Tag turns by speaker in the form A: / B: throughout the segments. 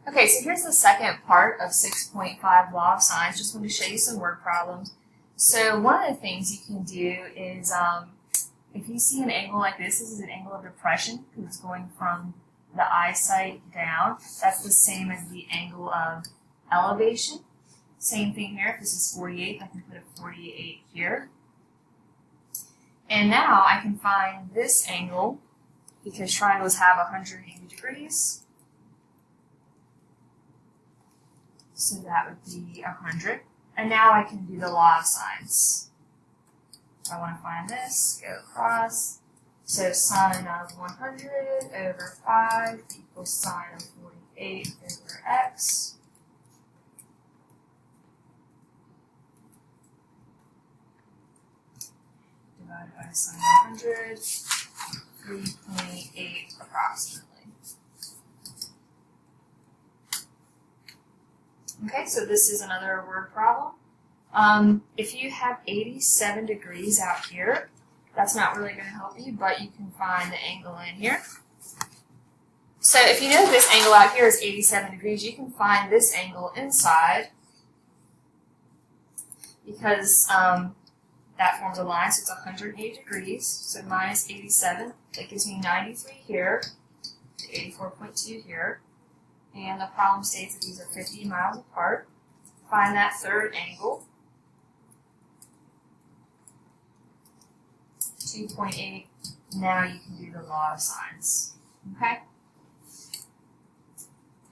A: Okay, so here's the second part of 6.5 Law of Sines. Just want to show you some word problems. So one of the things you can do is, if you see an angle like this is an angle of depression because it's going from the eyesight down. That's the same as the angle of elevation. Same thing here. If this is 48, I can put a 48 here. And now I can find this angle because triangles have 180 degrees. So that would be 100. And now I can do the law of sines. If I want to find this, go across. So sine of 100 over 5 equals sine of 48 over x. Divided by sine of 100, 3.8 approximately. Okay, so this is another word problem. If you have 87 degrees out here, that's not really going to help you, but you can find the angle in here. So if you know this angle out here is 87 degrees, you can find this angle inside because that forms a line, so it's 180 degrees. So minus 87, that gives me 93 here, 84.2 here. And the problem states that these are 50 miles apart. Find that third angle, 2.8. Now you can do the law of sines. Okay?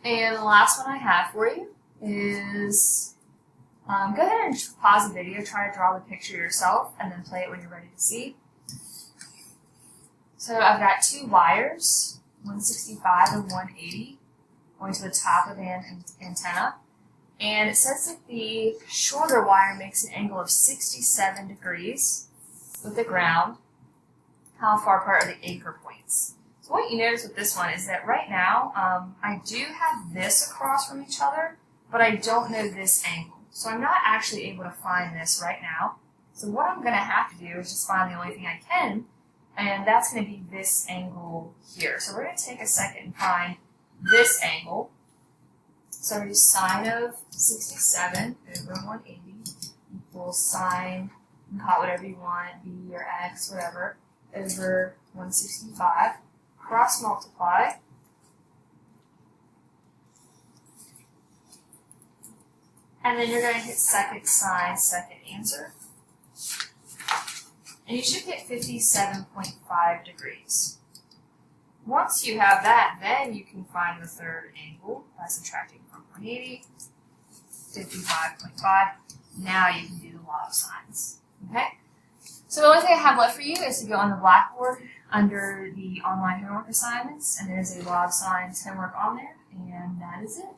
A: And the last one I have for you is, go ahead and pause the video, try to draw the picture yourself, and then play it when you're ready to see. So I've got two wires, 165 and 180. Going to the top of an antenna, and it says that the shorter wire makes an angle of 67 degrees with the ground. How far apart are the anchor points? So what you notice with this one is that right now, I do have this across from each other, but I don't know this angle. So I'm not actually able to find this right now. So what I'm going to have to do is just find the only thing I can, and that's going to be this angle here. So we're going to take a second and find this angle. So we do sine of 67 over 180 equals sine, you can call it whatever you want, b or x, whatever, over 165. Cross multiply. And then you're going to hit second sine, second answer. And you should get 57.5 degrees. Once you have that, then you can find the third angle by subtracting from 180, 55.5. Now you can do the law of sines. Okay? So the only thing I have left for you is to go on the blackboard under the online homework assignments, and there's a law of sines homework on there, and that is it.